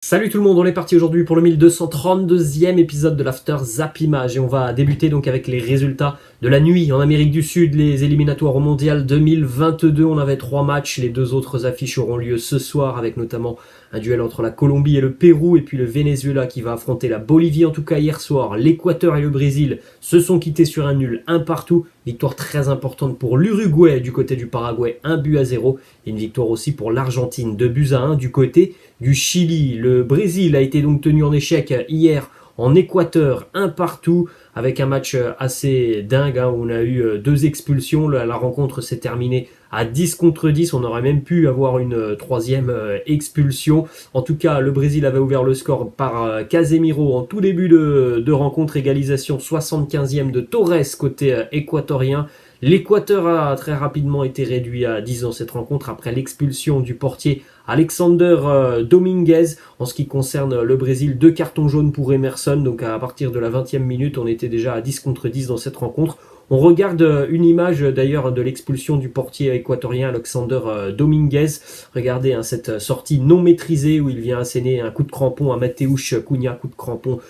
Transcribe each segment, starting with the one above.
Salut tout le monde, on est parti aujourd'hui pour le 1232e épisode de l'After Zap Image et on va débuter donc avec les résultats de la nuit en Amérique du Sud, les éliminatoires au Mondial 2022. On avait 3 matchs, les 2 autres affiches auront lieu ce soir avec notamment un duel entre la Colombie et le Pérou et puis le Venezuela qui va affronter la Bolivie. En tout cas hier soir, l'Équateur et le Brésil se sont quittés sur un nul, un partout. Victoire très importante pour l'Uruguay du côté du Paraguay, 1-0. Et une victoire aussi pour l'Argentine, 2-1 du côté du Chili. Le Brésil a été donc tenu en échec hier en Équateur, un partout, avec un match assez dingue où on a eu 2 expulsions. La rencontre s'est terminée à 10 contre 10, on aurait même pu avoir une troisième expulsion. En tout cas, le Brésil avait ouvert le score par Casemiro en tout début de rencontre, égalisation 75e de Torres côté équatorien. L'Équateur a très rapidement été réduit à 10 dans cette rencontre après l'expulsion du portier Alexander Dominguez. En ce qui concerne le Brésil, 2 cartons jaunes pour Emerson, donc à partir de la 20e minute, on était déjà à 10 contre 10 dans cette rencontre. On regarde une image d'ailleurs de l'expulsion du portier équatorien Alexander Dominguez. Regardez cette sortie non maîtrisée où il vient asséner un coup de crampon à Mateusz Cunha, coup de crampon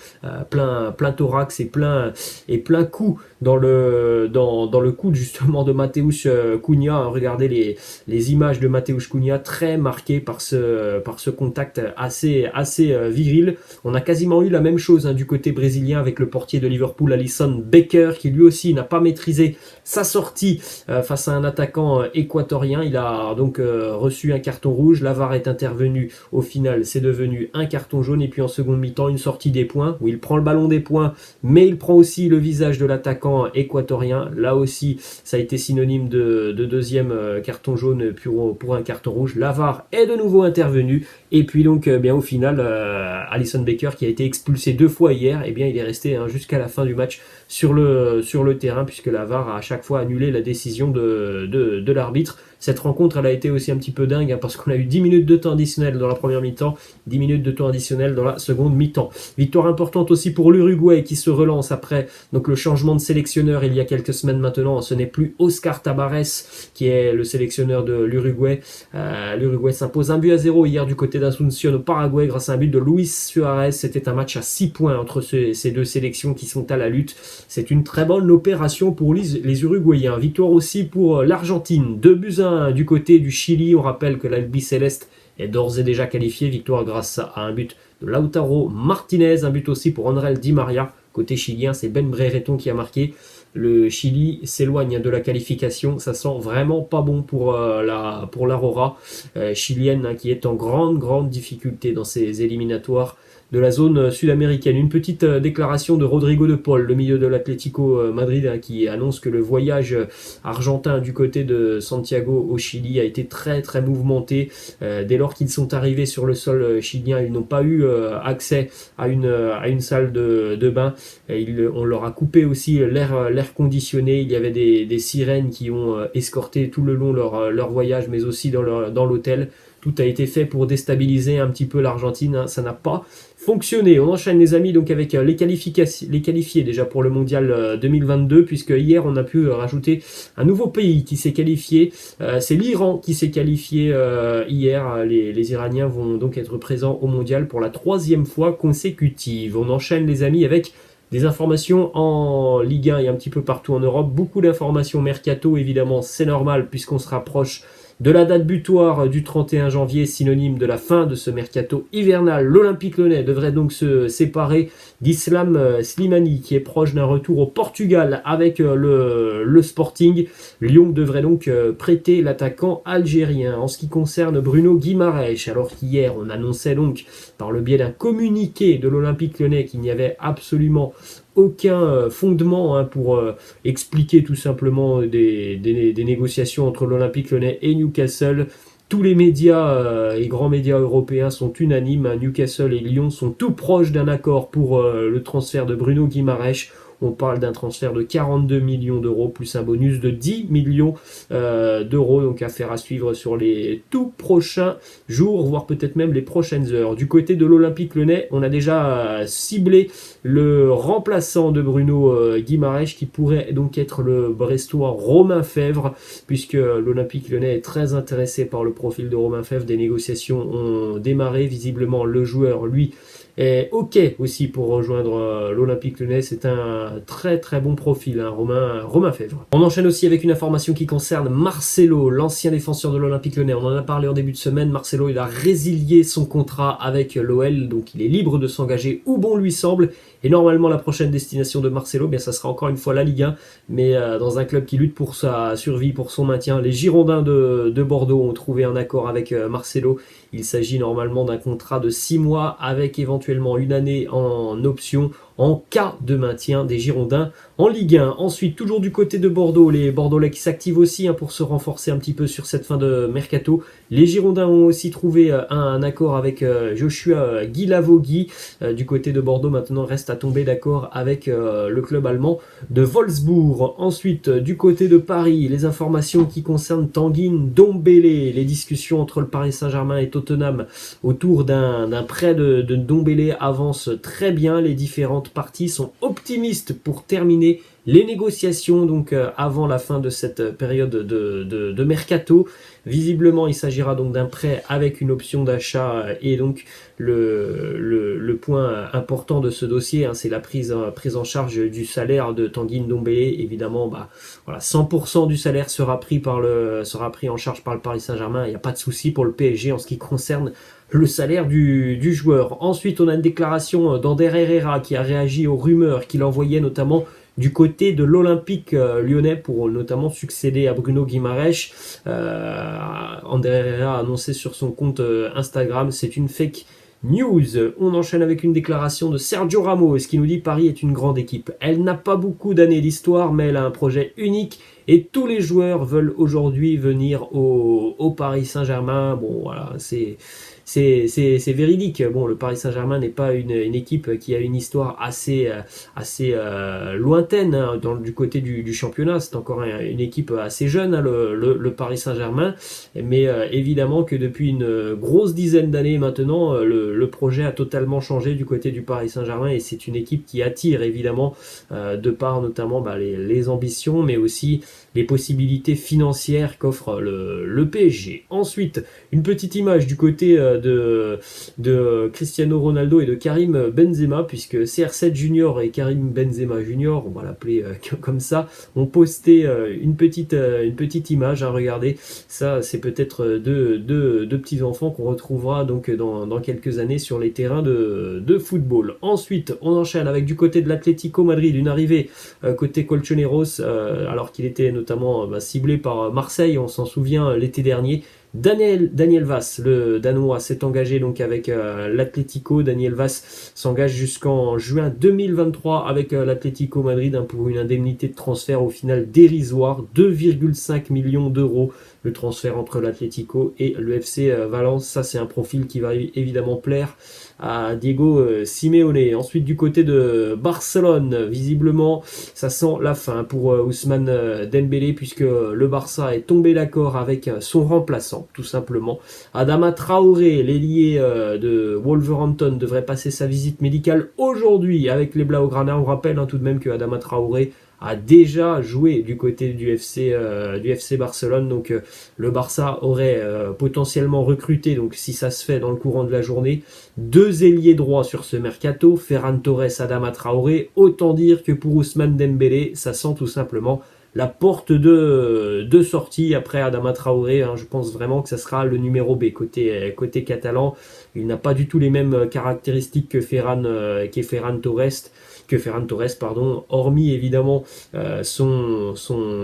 plein thorax et plein coup dans le coude justement de Mateusz Cunha. Regardez les images de Mateusz Cunha très marquées par ce contact assez viril. On a quasiment eu la même chose du côté brésilien avec le portier de Liverpool Alisson Becker qui lui aussi n'a pas maîtrisé sa sortie face à un attaquant équatorien. Il a donc reçu un carton rouge. La VAR est intervenue. Au final, c'est devenu un carton jaune. Et puis en seconde mi-temps, une sortie des points où il prend le ballon des points, mais il prend aussi le visage de l'attaquant équatorien. Là aussi, ça a été synonyme de deuxième carton jaune pour un carton rouge. La VAR est de nouveau intervenue. Et puis donc, au final, Alisson Becker, qui a été expulsé 2 fois hier, il est resté jusqu'à la fin du match sur le terrain, puisque la VAR a à chaque fois annulé la décision de l'arbitre. Cette rencontre, elle a été aussi un petit peu dingue, parce qu'on a eu 10 minutes de temps additionnel dans la première mi-temps, 10 minutes de temps additionnel dans la seconde mi-temps. Victoire importante aussi pour l'Uruguay qui se relance après donc le changement de sélectionneur il y a quelques semaines maintenant. Ce n'est plus Oscar Tabarez qui est le sélectionneur de l'Uruguay. L'Uruguay s'impose 1-0 hier du côté d'Asunción au Paraguay grâce à un but de Luis Suarez. C'était un match à 6 points entre ces deux sélections qui sont à la lutte. C'est une très bonne opération pour les Uruguayens. Victoire aussi pour l'Argentine, 2-1 du côté du Chili. On rappelle que l'Albiceleste est d'ores et déjà qualifié. Victoire grâce à un but de Lautaro Martinez, un but aussi pour André Di Maria. Côté chilien, c'est Ben Brereton qui a marqué. Le Chili s'éloigne de la qualification. Ça sent vraiment pas bon pour l'Aurora chilienne qui est en grande difficulté dans ces éliminatoires de la zone sud-américaine. Une petite déclaration de Rodrigo de Paul, le milieu de l'Atlético Madrid, qui annonce que le voyage argentin du côté de Santiago au Chili a été très mouvementé. Dès lors qu'ils sont arrivés sur le sol chilien, ils n'ont pas eu accès à une salle de bain. On leur a coupé aussi l'air conditionné. Il y avait des sirènes qui ont escorté tout le long leur voyage, mais aussi dans l'hôtel. Tout a été fait pour déstabiliser un petit peu l'Argentine. Ça n'a pas fonctionné. On enchaîne les amis donc avec les qualifiés déjà pour le Mondial 2022, puisque hier on a pu rajouter un nouveau pays qui s'est qualifié. C'est l'Iran qui s'est qualifié hier. Les Iraniens vont donc être présents au Mondial pour la 3e fois consécutive. On enchaîne les amis avec des informations en Ligue 1 et un petit peu partout en Europe. Beaucoup d'informations mercato, évidemment, c'est normal puisqu'on se rapproche de la date butoir du 31 janvier, synonyme de la fin de ce mercato hivernal. L'Olympique Lyonnais devrait donc se séparer d'Islam Slimani, qui est proche d'un retour au Portugal avec le Sporting. Lyon devrait donc prêter l'attaquant algérien. En ce qui concerne Bruno Guimaraes, alors qu'hier on annonçait donc par le biais d'un communiqué de l'Olympique Lyonnais qu'il n'y avait absolument aucun fondement pour expliquer tout simplement des négociations entre l'Olympique Lyonnais et Newcastle. Tous les médias et grands médias européens sont unanimes. Newcastle et Lyon sont tout proches d'un accord pour le transfert de Bruno Guimaraes. On parle d'un transfert de 42 millions d'euros, plus un bonus de 10 millions d'euros, donc affaire à suivre sur les tout prochains jours, voire peut-être même les prochaines heures. Du côté de l'Olympique Lyonnais, on a déjà ciblé le remplaçant de Bruno Guimaraes, qui pourrait donc être le Brestois Romain Fèvre, puisque l'Olympique Lyonnais est très intéressé par le profil de Romain Fèvre. Des négociations ont démarré, visiblement le joueur, lui, est ok aussi pour rejoindre l'Olympique Lyonnais. C'est un très très bon profil, hein, Romain Fèvre. On enchaîne aussi avec une information qui concerne Marcelo, l'ancien défenseur de l'Olympique Lyonnais. On en a parlé en début de semaine. Marcelo, il a résilié son contrat avec l'OL, donc il est libre de s'engager où bon lui semble. Et normalement, la prochaine destination de Marcelo, bien, ça sera encore une fois la Ligue 1, mais dans un club qui lutte pour sa survie, pour son maintien. Les Girondins de Bordeaux ont trouvé un accord avec Marcelo. Il s'agit normalement d'un contrat de 6 mois avec éventuellement une année en option en cas de maintien des Girondins en Ligue 1. Ensuite, toujours du côté de Bordeaux, les Bordelais qui s'activent aussi pour se renforcer un petit peu sur cette fin de mercato. Les Girondins ont aussi trouvé un accord avec Joshua Guilavogui. Du côté de Bordeaux, maintenant, reste à tomber d'accord avec le club allemand de Wolfsburg. Ensuite, du côté de Paris, les informations qui concernent Tanguy Ndombele, les discussions entre le Paris Saint-Germain et Tottenham autour d'un prêt de Ndombele avancent très bien. Les différentes parties sont optimistes pour terminer les négociations donc avant la fin de cette période de mercato. Visiblement, il s'agira donc d'un prêt avec une option d'achat et donc le point important de ce dossier, c'est la prise en charge du salaire de Tanguy Ndombele. Évidemment, voilà, 100% du salaire sera pris en charge par le Paris Saint-Germain. Il n'y a pas de souci pour le PSG en ce qui concerne le salaire du joueur. Ensuite, on a une déclaration d'Ander Herrera qui a réagi aux rumeurs qu'il envoyait notamment du côté de l'Olympique lyonnais pour notamment succéder à Bruno Guimaraes. Ander Herrera a annoncé sur son compte Instagram, c'est une fake news. On enchaîne avec une déclaration de Sergio Ramos qui nous dit: Paris est une grande équipe. Elle n'a pas beaucoup d'années d'histoire, mais elle a un projet unique et tous les joueurs veulent aujourd'hui venir au Paris Saint-Germain. Bon, voilà, c'est véridique. Bon, le Paris Saint-Germain n'est pas une équipe qui a une histoire assez lointaine du côté du championnat. C'est encore une équipe assez jeune, le Paris Saint-Germain. Mais évidemment que depuis une grosse dizaine d'années maintenant, le projet a totalement changé du côté du Paris Saint-Germain et c'est une équipe qui attire évidemment de par notamment les ambitions, mais aussi les possibilités financières qu'offre le PSG. Ensuite, une petite image du côté de Cristiano Ronaldo et de Karim Benzema, puisque CR7 Junior et Karim Benzema Junior, on va l'appeler comme ça, ont posté une petite image. Regardez, ça c'est peut-être deux petits enfants qu'on retrouvera donc dans quelques années sur les terrains de football. Ensuite, on enchaîne avec du côté de l'Atlético Madrid, une arrivée côté Colchoneros, alors qu'il était notamment ciblé par Marseille, on s'en souvient l'été dernier. Daniel Vass, le Danois, s'est engagé donc avec l'Atlético. Daniel Vass s'engage jusqu'en juin 2023 avec l'Atlético Madrid pour une indemnité de transfert au final dérisoire, 2,5 millions d'euros. Le transfert entre l'Atlético et le FC Valence, ça c'est un profil qui va évidemment plaire à Diego Simeone. Ensuite, du côté de Barcelone, visiblement ça sent la fin pour Ousmane Dembélé, puisque le Barça est tombé d'accord avec son remplaçant, tout simplement. Adama Traoré, l'ailier de Wolverhampton, devrait passer sa visite médicale aujourd'hui avec les Blaugrana. On rappelle tout de même que Adama Traoré a déjà joué du côté du FC Barcelone, donc le Barça aurait potentiellement recruté, donc si ça se fait dans le courant de la journée, 2 ailiers droits sur ce mercato, Ferran Torres, Adama Traoré. Autant dire que pour Ousmane Dembélé, ça sent tout simplement la porte de sortie après Adama Traoré. Je pense vraiment que ça sera le numéro B côté catalan. Il n'a pas du tout les mêmes caractéristiques que Ferran Torres, hormis évidemment son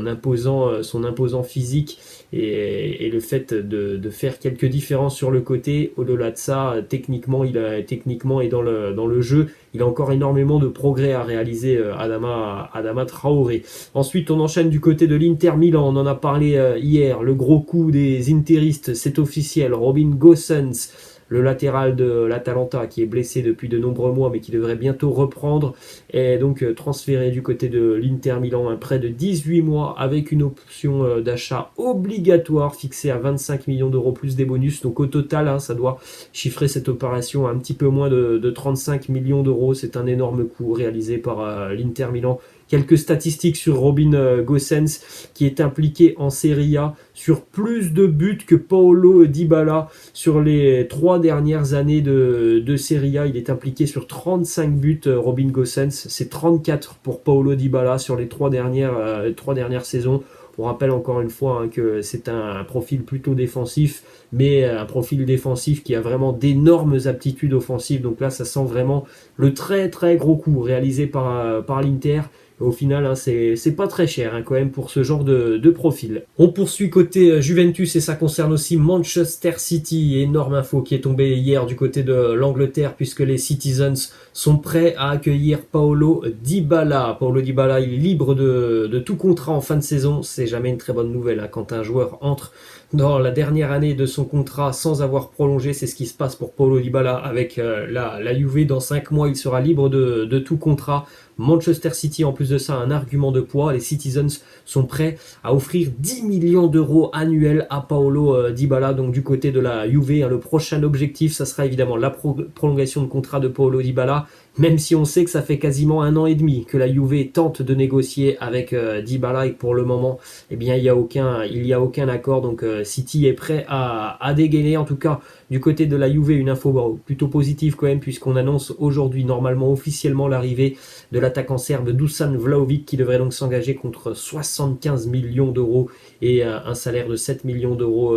imposant physique et le fait de faire quelques différences sur le côté. Au-delà de ça, techniquement et dans le jeu, il a encore énormément de progrès à réaliser, Adama Traoré. Ensuite, on enchaîne du côté de l'Inter Milan. On en a parlé hier. Le gros coup des interistes, c'est officiel. Robin Gosens le latéral de l'Atalanta qui est blessé depuis de nombreux mois mais qui devrait bientôt reprendre, est donc transféré du côté de l'Inter Milan, un prêt de 18 mois avec une option d'achat obligatoire fixée à 25 millions d'euros plus des bonus. Donc au total, ça doit chiffrer cette opération à un petit peu moins de 35 millions d'euros. C'est un énorme coup réalisé par l'Inter Milan. Quelques statistiques sur Robin Gosens qui est impliqué en Serie A sur plus de buts que Paulo Dybala sur les 3 dernières années de Serie A. Il est impliqué sur 35 buts, Robin Gosens. C'est 34 pour Paulo Dybala sur les 3 dernières saisons. On rappelle encore une fois que c'est un profil plutôt défensif, mais un profil défensif qui a vraiment d'énormes aptitudes offensives. Donc là, ça sent vraiment le très très gros coup réalisé par l'Inter. Au final, c'est pas très cher quand même pour ce genre de profil. On poursuit côté Juventus et ça concerne aussi Manchester City. Énorme info qui est tombée hier du côté de l'Angleterre puisque les Citizens sont prêts à accueillir Paulo Dybala. Paulo Dybala, il est libre de tout contrat en fin de saison. C'est jamais une très bonne nouvelle quand un joueur entre dans la dernière année de son contrat sans avoir prolongé. C'est ce qui se passe pour Paulo Dybala avec la Juve. Dans 5 mois, il sera libre de tout contrat. Manchester City, en plus de ça, un argument de poids. Les Citizens sont prêts à offrir 10 millions d'euros annuels à Paulo Dybala. Donc du côté de la Juve, le prochain objectif, ça sera évidemment la prolongation de contrat de Paulo Dybala. Même si on sait que ça fait quasiment 1 an et demi que la Juve tente de négocier avec Dybala et que pour le moment, il n'y a aucun accord. Donc City est prêt à dégainer. En tout cas, du côté de la Juve, une info plutôt positive quand même, puisqu'on annonce aujourd'hui normalement officiellement l'arrivée de l'attaquant serbe Dusan Vlahovic qui devrait donc s'engager contre 75 millions d'euros et un salaire de 7 millions d'euros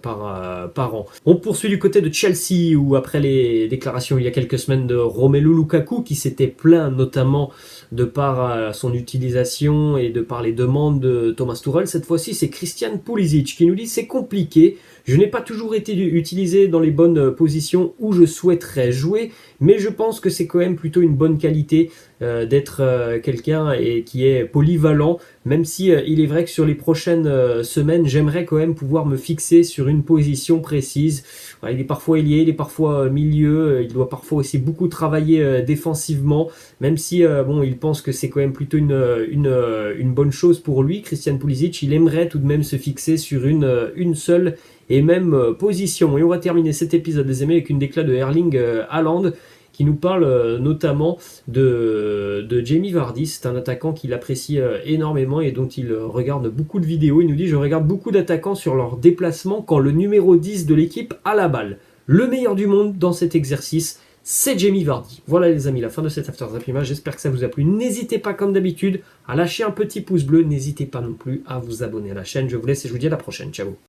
par an. On poursuit du côté de Chelsea où après les déclarations il y a quelques semaines de Romelu Lukaku qui s'était plaint notamment de par son utilisation et de par les demandes de Thomas Tuchel, cette fois-ci c'est Christian Pulisic qui nous dit c'est compliqué, je n'ai pas toujours été utilisé dans les bonnes positions où je souhaiterais jouer, mais je pense que c'est quand même plutôt une bonne qualité d'être quelqu'un et qui est polyvalent, même si il est vrai que sur les prochaines semaines, j'aimerais quand même pouvoir me fixer sur une position précise. Voilà, il est parfois ailier, il est parfois milieu, il doit parfois aussi beaucoup travailler défensivement, même si il pense que c'est quand même plutôt une bonne chose pour lui. Christian Pulisic, il aimerait tout de même se fixer sur une seule et même position. Et on va terminer cet épisode, les amis, avec une déclat de Erling Haaland qui nous parle notamment de Jamie Vardy. C'est un attaquant qu'il apprécie énormément et dont il regarde beaucoup de vidéos. Il nous dit « Je regarde beaucoup d'attaquants sur leur déplacement quand le numéro 10 de l'équipe a la balle. Le meilleur du monde dans cet exercice, c'est Jamie Vardy. » Voilà les amis, la fin de cet After Zappima. J'espère que ça vous a plu. N'hésitez pas comme d'habitude à lâcher un petit pouce bleu. N'hésitez pas non plus à vous abonner à la chaîne. Je vous laisse et je vous dis à la prochaine. Ciao.